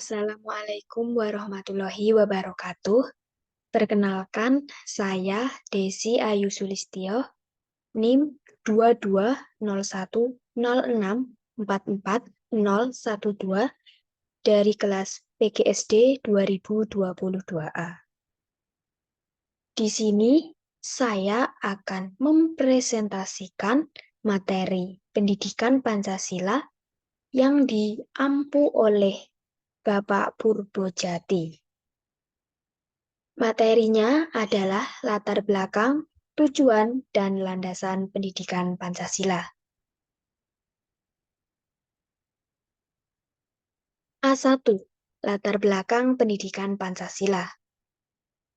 Assalamualaikum warahmatullahi wabarakatuh. Perkenalkan, saya Desi Ayu Sulistyo, NIM 220106444012 dari kelas PGSD 2022A. Di sini saya akan mempresentasikan materi pendidikan Pancasila yang diampu oleh Bapak Purbojati. Materinya adalah latar belakang, tujuan, dan landasan pendidikan Pancasila. A1. Latar belakang pendidikan Pancasila.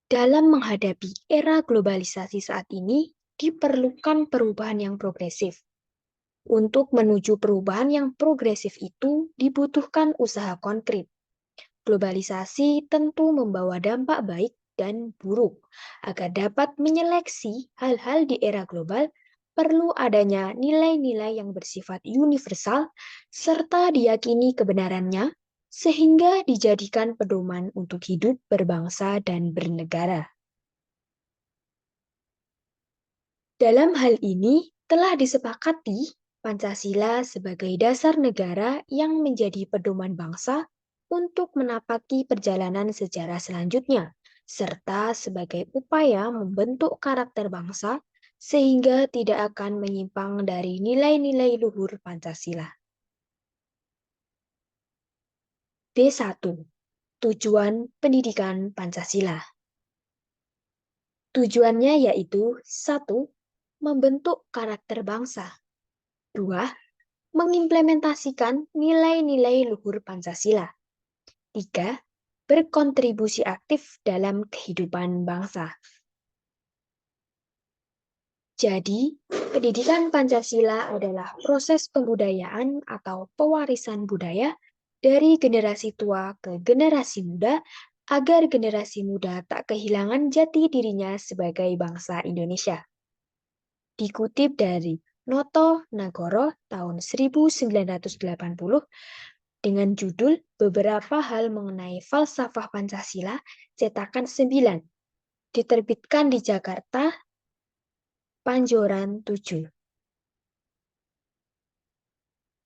Dalam menghadapi era globalisasi saat ini, diperlukan perubahan yang progresif. Untuk menuju perubahan yang progresif itu dibutuhkan usaha konkret. Globalisasi tentu membawa dampak baik dan buruk. Agar dapat menyeleksi hal-hal di era global, perlu adanya nilai-nilai yang bersifat universal serta diyakini kebenarannya sehingga dijadikan pedoman untuk hidup berbangsa dan bernegara. Dalam hal ini telah disepakati Pancasila sebagai dasar negara yang menjadi pedoman bangsa untuk menapaki perjalanan sejarah selanjutnya, serta sebagai upaya membentuk karakter bangsa sehingga tidak akan menyimpang dari nilai-nilai luhur Pancasila. B1. Tujuan pendidikan Pancasila. Tujuannya yaitu 1. Membentuk karakter bangsa. 2. Mengimplementasikan nilai-nilai luhur Pancasila. 3. Berkontribusi aktif dalam kehidupan bangsa. Jadi, pendidikan Pancasila adalah proses pembudayaan atau pewarisan budaya dari generasi tua ke generasi muda agar generasi muda tak kehilangan jati dirinya sebagai bangsa Indonesia. Dikutip dari Noto Nagoro tahun 1980 dengan judul Beberapa Hal Mengenai Falsafah Pancasila, cetakan 9, diterbitkan di Jakarta, Panjoran 7.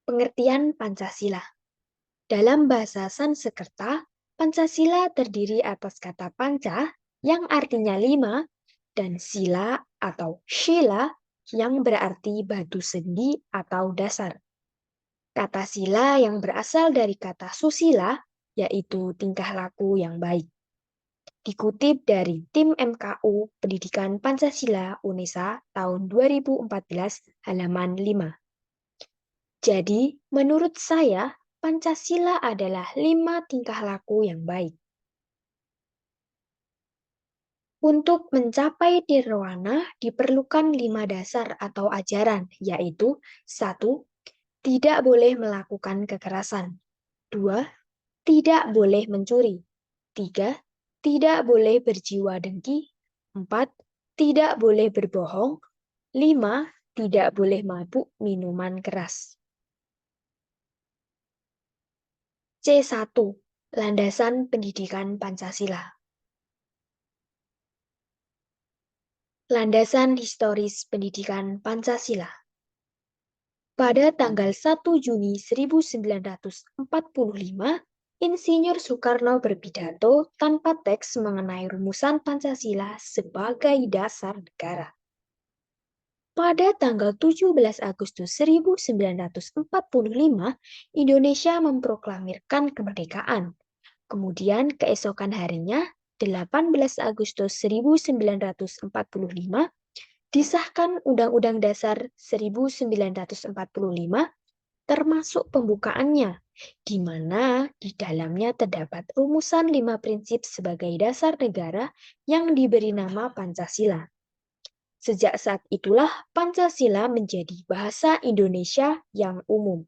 Pengertian Pancasila. Dalam bahasa Sanskerta, Pancasila terdiri atas kata panca yang artinya 5 dan sila atau shila yang berarti batu sendi atau dasar. Kata sila yang berasal dari kata susila, yaitu tingkah laku yang baik. Dikutip dari Tim MKU Pendidikan Pancasila UNESA tahun 2014 halaman 5. Jadi, menurut saya, Pancasila adalah 5 tingkah laku yang baik. Untuk mencapai nirwana diperlukan 5 dasar atau ajaran, yaitu 1. Tidak boleh melakukan kekerasan. 2. Tidak boleh mencuri. 3. Tidak boleh berjiwa dengki. 4. Tidak boleh berbohong. 5. Tidak boleh mabuk minuman keras. C1. Landasan pendidikan Pancasila. Landasan historis pendidikan Pancasila. Pada tanggal 1 Juni 1945, Insinyur Soekarno berpidato tanpa teks mengenai rumusan Pancasila sebagai dasar negara. Pada tanggal 17 Agustus 1945, Indonesia memproklamirkan kemerdekaan. Kemudian keesokan harinya, 18 Agustus 1945, disahkan Undang-Undang Dasar 1945 termasuk pembukaannya, di mana di dalamnya terdapat rumusan 5 prinsip sebagai dasar negara yang diberi nama Pancasila. Sejak saat itulah Pancasila menjadi bahasa Indonesia yang umum.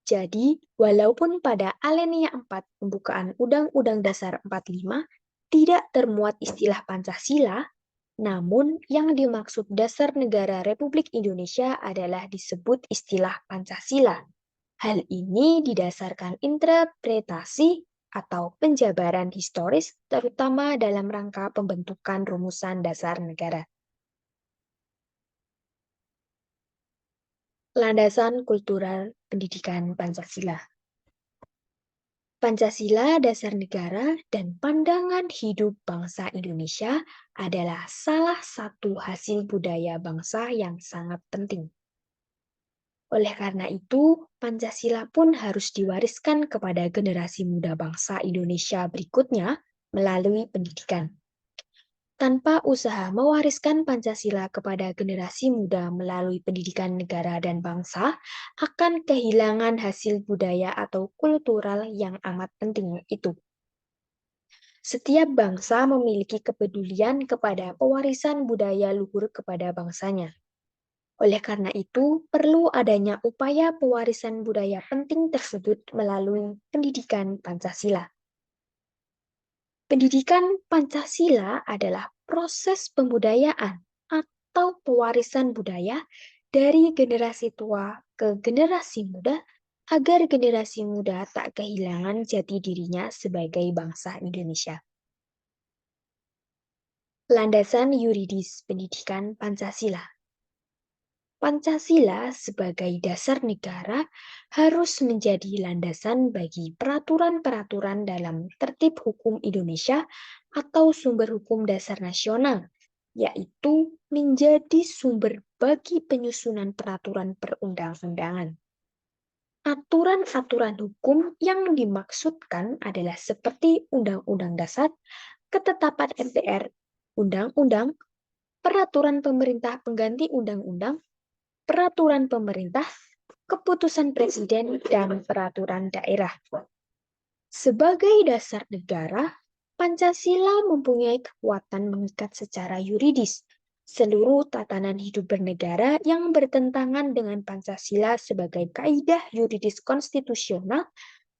Jadi, walaupun pada alinea 4 pembukaan Undang-Undang Dasar 45 tidak termuat istilah Pancasila, namun yang dimaksud dasar negara Republik Indonesia adalah disebut istilah Pancasila. Hal ini didasarkan interpretasi atau penjabaran historis terutama dalam rangka pembentukan rumusan dasar negara. Landasan kultural pendidikan Pancasila. Pancasila dasar negara dan pandangan hidup bangsa Indonesia adalah salah satu hasil budaya bangsa yang sangat penting. Oleh karena itu, Pancasila pun harus diwariskan kepada generasi muda bangsa Indonesia berikutnya melalui pendidikan. Tanpa usaha mewariskan Pancasila kepada generasi muda melalui pendidikan negara dan bangsa, akan kehilangan hasil budaya atau kultural yang amat penting itu. Setiap bangsa memiliki kepedulian kepada pewarisan budaya luhur kepada bangsanya. Oleh karena itu, perlu adanya upaya pewarisan budaya penting tersebut melalui pendidikan Pancasila. Pendidikan Pancasila adalah proses pembudayaan atau pewarisan budaya dari generasi tua ke generasi muda agar generasi muda tak kehilangan jati dirinya sebagai bangsa Indonesia. Landasan yuridis pendidikan Pancasila. Pancasila sebagai dasar negara harus menjadi landasan bagi peraturan-peraturan dalam tertib hukum Indonesia atau sumber hukum dasar nasional, yaitu menjadi sumber bagi penyusunan peraturan perundang-undangan. Aturan-aturan hukum yang dimaksudkan adalah seperti Undang-Undang Dasar, Ketetapan MPR, Undang-Undang, Peraturan Pemerintah Pengganti Undang-Undang, Peraturan Pemerintah, Keputusan Presiden, dan Peraturan Daerah. Sebagai dasar negara, Pancasila mempunyai kekuatan mengikat secara yuridis seluruh tatanan hidup bernegara yang bertentangan dengan Pancasila sebagai kaidah yuridis konstitusional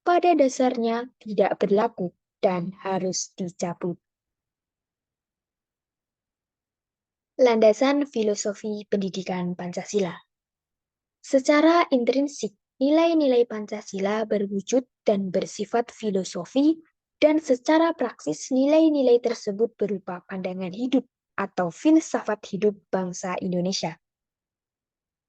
pada dasarnya tidak berlaku dan harus dicabut. Landasan filosofi pendidikan Pancasila. Secara intrinsik, nilai-nilai Pancasila berwujud dan bersifat filosofi, dan secara praksis nilai-nilai tersebut berupa pandangan hidup atau filsafat hidup bangsa Indonesia.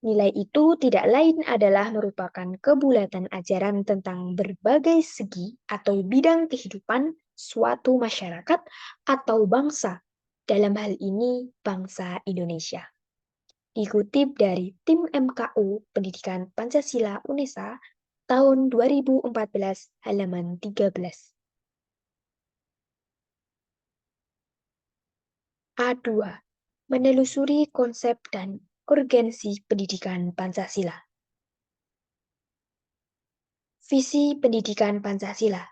Nilai itu tidak lain adalah merupakan kebulatan ajaran tentang berbagai segi atau bidang kehidupan suatu masyarakat atau bangsa, dalam hal ini bangsa Indonesia. Dikutip dari Tim MKU Pendidikan Pancasila UNESA tahun 2014 halaman 13. A2. Menelusuri konsep dan urgensi pendidikan Pancasila. Visi pendidikan Pancasila.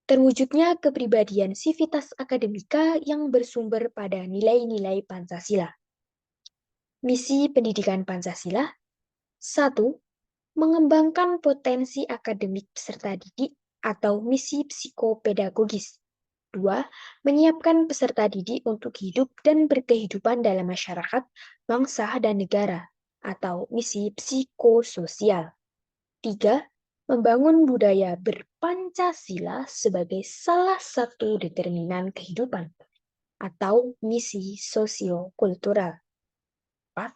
Terwujudnya kepribadian sivitas akademika yang bersumber pada nilai-nilai Pancasila. Misi pendidikan Pancasila. 1. Mengembangkan potensi akademik peserta didik atau misi psikopedagogis. 2. Menyiapkan peserta didik untuk hidup dan berkehidupan dalam masyarakat, bangsa, dan negara atau misi psikososial. 3. Membangun budaya berpancasila sebagai salah satu determinan kehidupan atau misi sosiokultural. 4.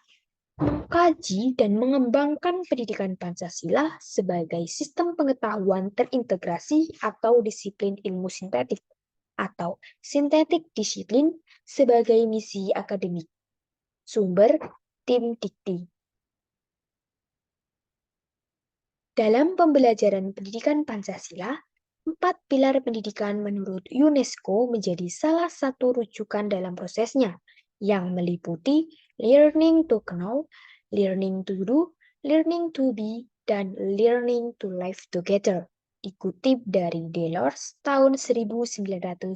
Mengkaji dan mengembangkan pendidikan Pancasila sebagai sistem pengetahuan terintegrasi atau disiplin ilmu sintetik atau sintetik disiplin sebagai misi akademik. Sumber Tim Dikti. Dalam pembelajaran pendidikan Pancasila, 4 pilar pendidikan menurut UNESCO menjadi salah satu rujukan dalam prosesnya, yang meliputi learning to know, learning to do, learning to be, dan learning to live together. Dikutip dari Delors tahun 1996.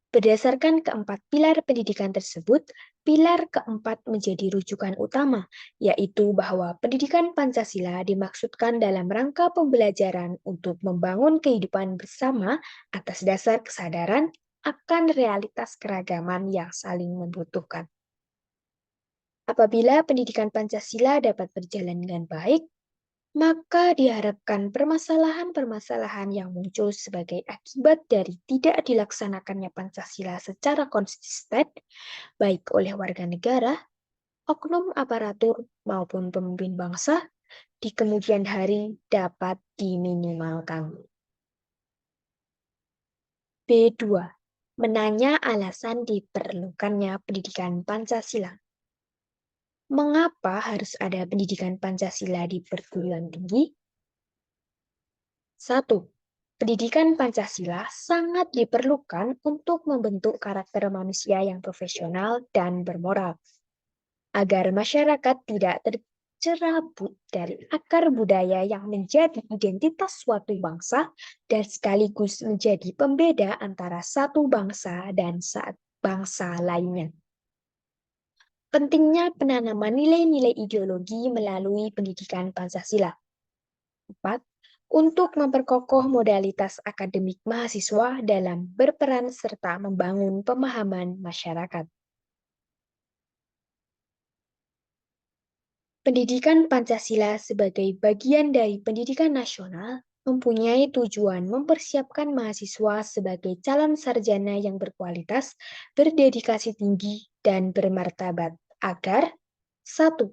Berdasarkan keempat pilar pendidikan tersebut, pilar keempat menjadi rujukan utama, yaitu bahwa pendidikan Pancasila dimaksudkan dalam rangka pembelajaran untuk membangun kehidupan bersama atas dasar kesadaran akan realitas keragaman yang saling membutuhkan. Apabila pendidikan Pancasila dapat berjalan dengan baik, maka diharapkan permasalahan-permasalahan yang muncul sebagai akibat dari tidak dilaksanakannya Pancasila secara konsisten, baik oleh warga negara, oknum aparatur, maupun pemimpin bangsa, di kemudian hari dapat diminimalkan. B2. Menanya alasan diperlukannya pendidikan Pancasila. Mengapa harus ada pendidikan Pancasila di perguruan tinggi? 1. Pendidikan Pancasila sangat diperlukan untuk membentuk karakter manusia yang profesional dan bermoral, agar masyarakat tidak tercerabut dari akar budaya yang menjadi identitas suatu bangsa dan sekaligus menjadi pembeda antara satu bangsa dan bangsa lainnya. Pentingnya penanaman nilai-nilai ideologi melalui pendidikan Pancasila. 4. Untuk memperkokoh modalitas akademik mahasiswa dalam berperan serta membangun pemahaman masyarakat. Pendidikan Pancasila sebagai bagian dari pendidikan nasional mempunyai tujuan mempersiapkan mahasiswa sebagai calon sarjana yang berkualitas, berdedikasi tinggi, dan bermartabat agar 1.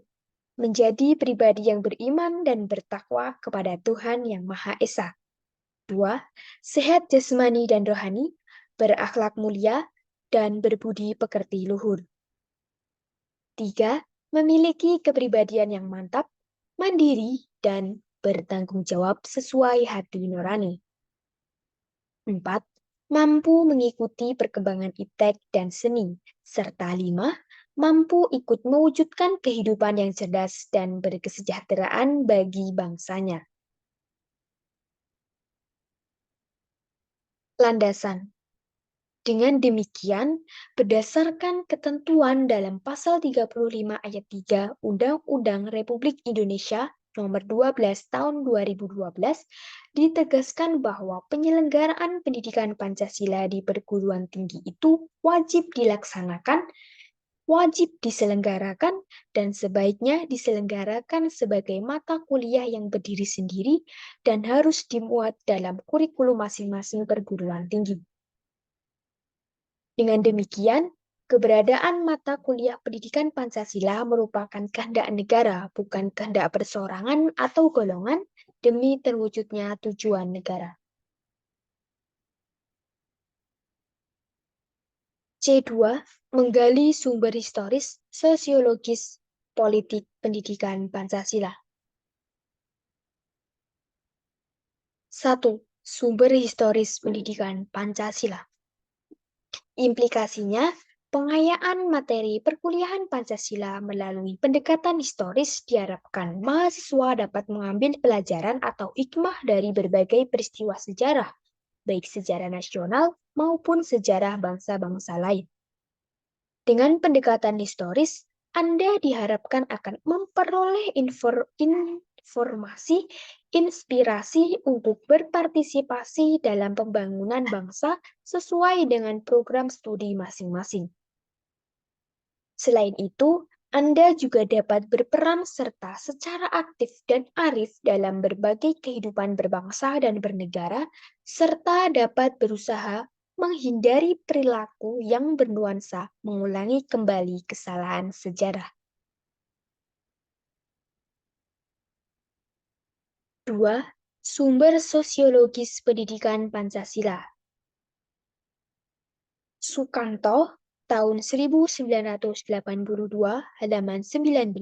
Menjadi pribadi yang beriman dan bertakwa kepada Tuhan Yang Maha Esa. 2. Sehat jasmani dan rohani, berakhlak mulia, dan berbudi pekerti luhur. 3. Memiliki kepribadian yang mantap, mandiri, dan bertanggung jawab sesuai hati nurani. 4. Mampu mengikuti perkembangan iptek dan seni. Serta 5. Mampu ikut mewujudkan kehidupan yang cerdas dan berkesejahteraan bagi bangsanya. Landasan. Dengan demikian, berdasarkan ketentuan dalam pasal 35 ayat 3 Undang-Undang Republik Indonesia Nomor 12 Tahun 2012, ditegaskan bahwa penyelenggaraan pendidikan Pancasila di perguruan tinggi itu wajib dilaksanakan, wajib diselenggarakan, dan sebaiknya diselenggarakan sebagai mata kuliah yang berdiri sendiri dan harus dimuat dalam kurikulum masing-masing perguruan tinggi. Dengan demikian, keberadaan mata kuliah pendidikan Pancasila merupakan kehendak negara, bukan kehendak perseorangan atau golongan, demi terwujudnya tujuan negara. C2. Menggali sumber historis, sosiologis, politik pendidikan Pancasila. 1. Sumber historis pendidikan Pancasila. Implikasinya, pengayaan materi perkuliahan Pancasila melalui pendekatan historis diharapkan mahasiswa dapat mengambil pelajaran atau hikmah dari berbagai peristiwa sejarah, baik sejarah nasional maupun sejarah bangsa-bangsa lain. Dengan pendekatan historis, Anda diharapkan akan memperoleh informasi, inspirasi untuk berpartisipasi dalam pembangunan bangsa sesuai dengan program studi masing-masing. Selain itu, Anda juga dapat berperan serta secara aktif dan arif dalam berbagai kehidupan berbangsa dan bernegara, serta dapat berusaha menghindari perilaku yang bernuansa mengulangi kembali kesalahan sejarah. 2. Sumber sosiologis pendidikan Pancasila. Sukanto, tahun 1982, halaman 19,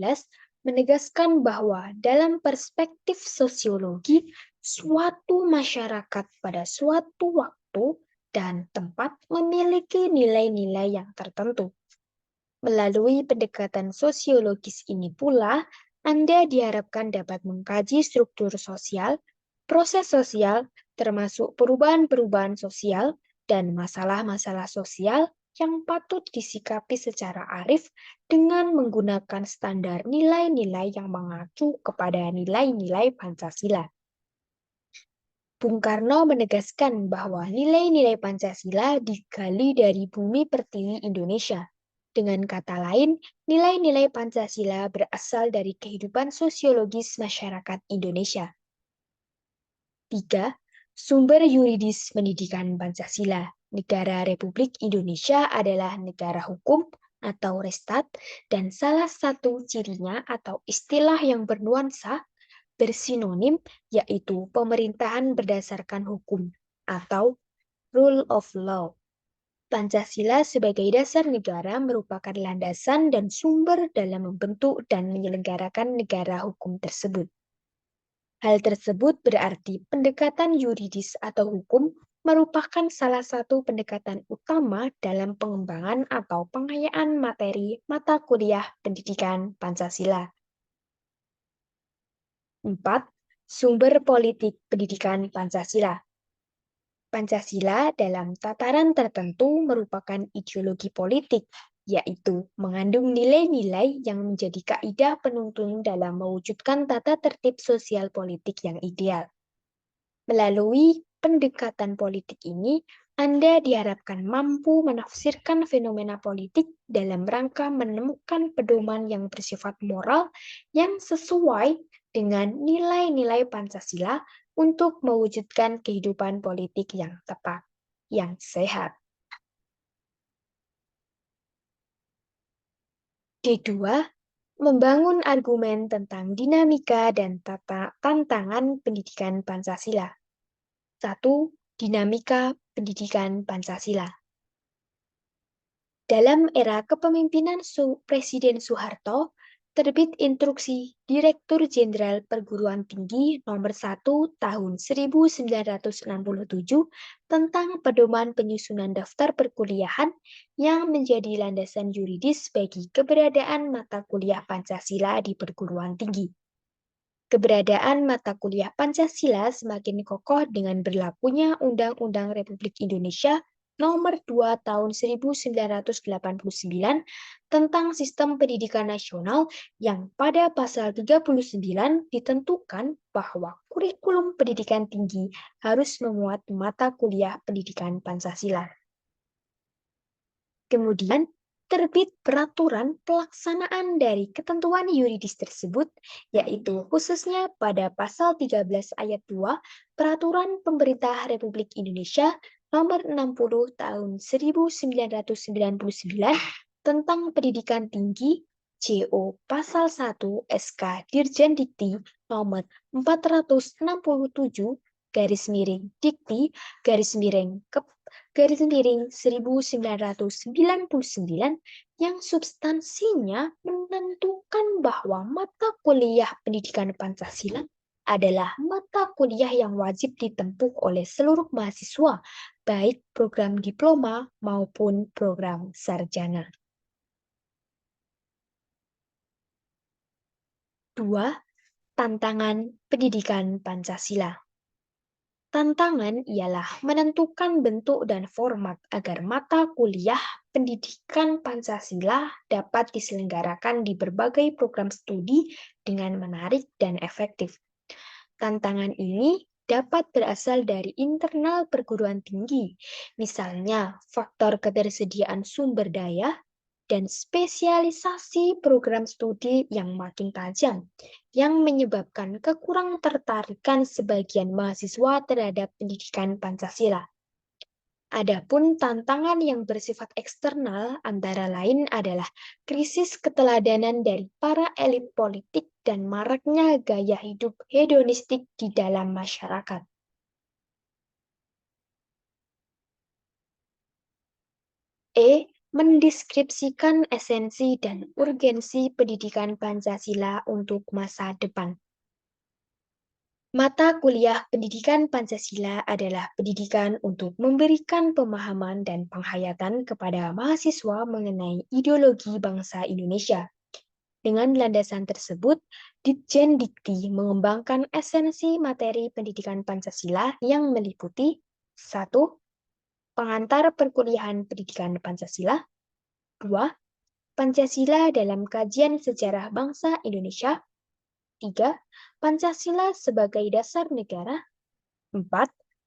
menegaskan bahwa dalam perspektif sosiologi, suatu masyarakat pada suatu waktu dan tempat memiliki nilai-nilai yang tertentu. Melalui pendekatan sosiologis ini pula, Anda diharapkan dapat mengkaji struktur sosial, proses sosial, termasuk perubahan-perubahan sosial, dan masalah-masalah sosial yang patut disikapi secara arif dengan menggunakan standar nilai-nilai yang mengacu kepada nilai-nilai Pancasila. Bung Karno menegaskan bahwa nilai-nilai Pancasila digali dari bumi pertiwi Indonesia, Dengan kata lain, nilai-nilai Pancasila berasal dari kehidupan sosiologis masyarakat Indonesia. 3. Sumber yuridis pendidikan Pancasila. Negara Republik Indonesia adalah negara hukum atau restat, dan salah satu cirinya atau istilah yang bernuansa bersinonim yaitu pemerintahan berdasarkan hukum atau rule of law. Pancasila sebagai dasar negara merupakan landasan dan sumber dalam membentuk dan menyelenggarakan negara hukum tersebut. Hal tersebut berarti pendekatan yuridis atau hukum merupakan salah satu pendekatan utama dalam pengembangan atau pengayaan materi mata kuliah pendidikan Pancasila. 4. Sumber politik pendidikan Pancasila. Pancasila dalam tataran tertentu merupakan ideologi politik, yaitu mengandung nilai-nilai yang menjadi kaidah penuntun dalam mewujudkan tata tertib sosial politik yang ideal. Melalui pendekatan politik ini, Anda diharapkan mampu menafsirkan fenomena politik dalam rangka menemukan pedoman yang bersifat moral yang sesuai dengan nilai-nilai Pancasila untuk mewujudkan kehidupan politik yang tepat, yang sehat. D2. Membangun argumen tentang dinamika dan tantangan pendidikan Pancasila. 1. Dinamika pendidikan Pancasila. Dalam era kepemimpinan Presiden Soeharto, terbit Instruksi Direktur Jenderal Perguruan Tinggi Nomor 1 Tahun 1967 tentang pedoman penyusunan daftar perkuliahan yang menjadi landasan yuridis bagi keberadaan mata kuliah Pancasila di perguruan tinggi. Keberadaan mata kuliah Pancasila semakin kokoh dengan berlakunya Undang-Undang Republik Indonesia Nomor 2 Tahun 1989 tentang Sistem Pendidikan Nasional yang pada pasal 39 ditentukan bahwa kurikulum pendidikan tinggi harus memuat mata kuliah pendidikan Pancasila. Kemudian, terbit peraturan pelaksanaan dari ketentuan yuridis tersebut, yaitu khususnya pada pasal 13 ayat 2 Peraturan Pemerintah Republik Indonesia Nomor 60 Tahun 1999 tentang Pendidikan Tinggi, CO Pasal 1 SK Dirjen Dikti Nomor 467 Dikti garis miring 1999 yang substansinya menentukan bahwa mata kuliah pendidikan Pancasila adalah mata kuliah yang wajib ditempuh oleh seluruh mahasiswa, baik program diploma maupun program sarjana. 2. Tantangan pendidikan Pancasila. Tantangan ialah menentukan bentuk dan format agar mata kuliah pendidikan Pancasila dapat diselenggarakan di berbagai program studi dengan menarik dan efektif. Tantangan ini dapat berasal dari internal perguruan tinggi, misalnya faktor ketersediaan sumber daya, dan spesialisasi program studi yang makin tajam, yang menyebabkan kekurang tertarikan sebagian mahasiswa terhadap pendidikan Pancasila. Adapun tantangan yang bersifat eksternal antara lain adalah krisis keteladanan dari para elit politik dan maraknya gaya hidup hedonistik di dalam masyarakat. Mendeskripsikan esensi dan urgensi pendidikan Pancasila untuk masa depan. Mata kuliah pendidikan Pancasila adalah pendidikan untuk memberikan pemahaman dan penghayatan kepada mahasiswa mengenai ideologi bangsa Indonesia. Dengan landasan tersebut, Ditjen Dikti mengembangkan esensi materi pendidikan Pancasila yang meliputi 1. Pengantar perkuliahan pendidikan Pancasila. 2. Pancasila dalam kajian sejarah bangsa Indonesia. 3. Pancasila sebagai dasar negara. 4.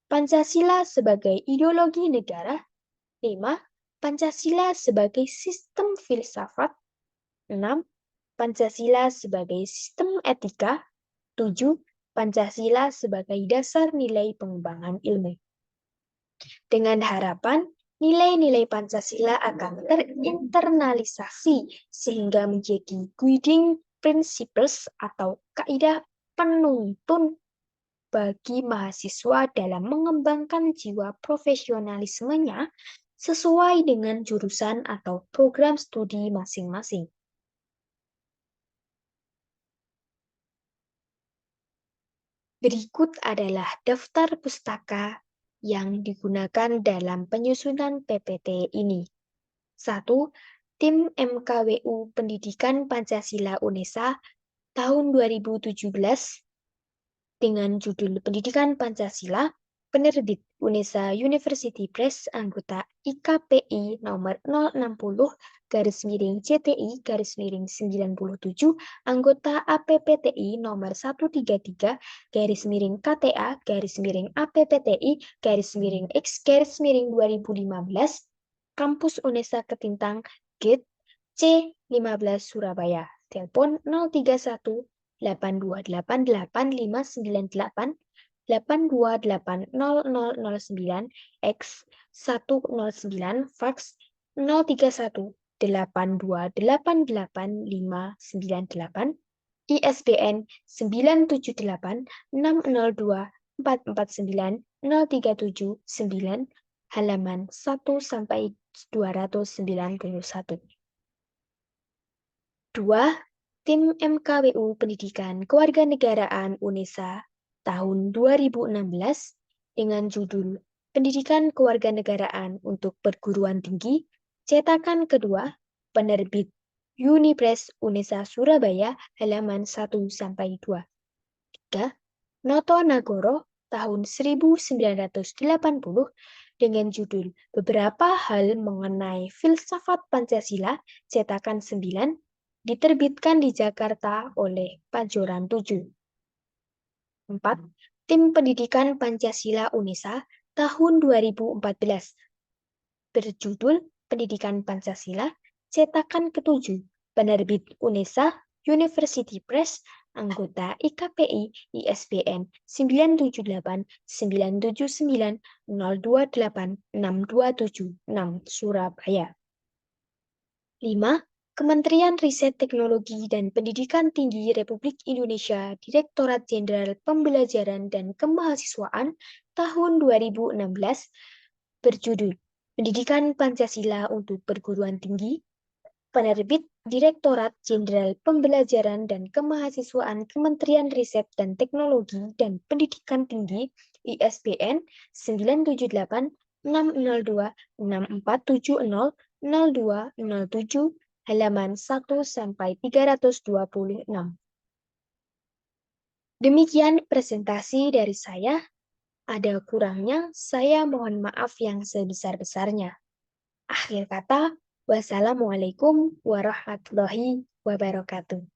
Pancasila sebagai ideologi negara. 5. Pancasila sebagai sistem filsafat. 6. Pancasila sebagai sistem etika. 7. Pancasila sebagai dasar nilai pengembangan ilmu. Dengan harapan nilai-nilai Pancasila akan terinternalisasi sehingga menjadi guiding principles atau kaidah penuntun bagi mahasiswa dalam mengembangkan jiwa profesionalismenya sesuai dengan jurusan atau program studi masing-masing. Berikut adalah daftar pustaka yang digunakan dalam penyusunan PPT ini. 1. Tim MKWU Pendidikan Pancasila UNESA tahun 2017 dengan judul Pendidikan Pancasila, penerbit UNESA University Press, anggota IKPI nomor 060 /CTI /97, anggota APPTI nomor 133 KTA APPTI X/2015, Kampus UNESA Ketintang, Gate C15 Surabaya. Telepon 031 8288 8280009 X 109, fax 031 82888598, ISBN 9786024490379, halaman 1-291. 2. Tim MKWU Pendidikan Kewarganegaraan UNESA tahun 2016 dengan judul Pendidikan Kewarganegaraan untuk Perguruan Tinggi, cetakan kedua, penerbit Unipress UNESA Surabaya, halaman 1-2. 3. Noto Nagoro tahun 1980 dengan judul Beberapa Hal Mengenai Filsafat Pancasila, cetakan 9, diterbitkan di Jakarta oleh Pajoran 7. 4. Tim Pendidikan Pancasila UNESA tahun 2014 berjudul Pendidikan Pancasila, cetakan ke-7, penerbit UNESA University Press, anggota IKPI ISBN 9789790286276 Surabaya. 5. Kementerian Riset Teknologi dan Pendidikan Tinggi Republik Indonesia Direktorat Jenderal Pembelajaran dan Kemahasiswaan tahun 2016 berjudul Pendidikan Pancasila untuk Perguruan Tinggi, penerbit Direktorat Jenderal Pembelajaran dan Kemahasiswaan Kementerian Riset dan Teknologi dan Pendidikan Tinggi ISBN 9786024700207, halaman 1-326. Demikian presentasi dari saya. Ada kurangnya, saya mohon maaf yang sebesar-besarnya. Akhir kata, wassalamualaikum warahmatullahi wabarakatuh.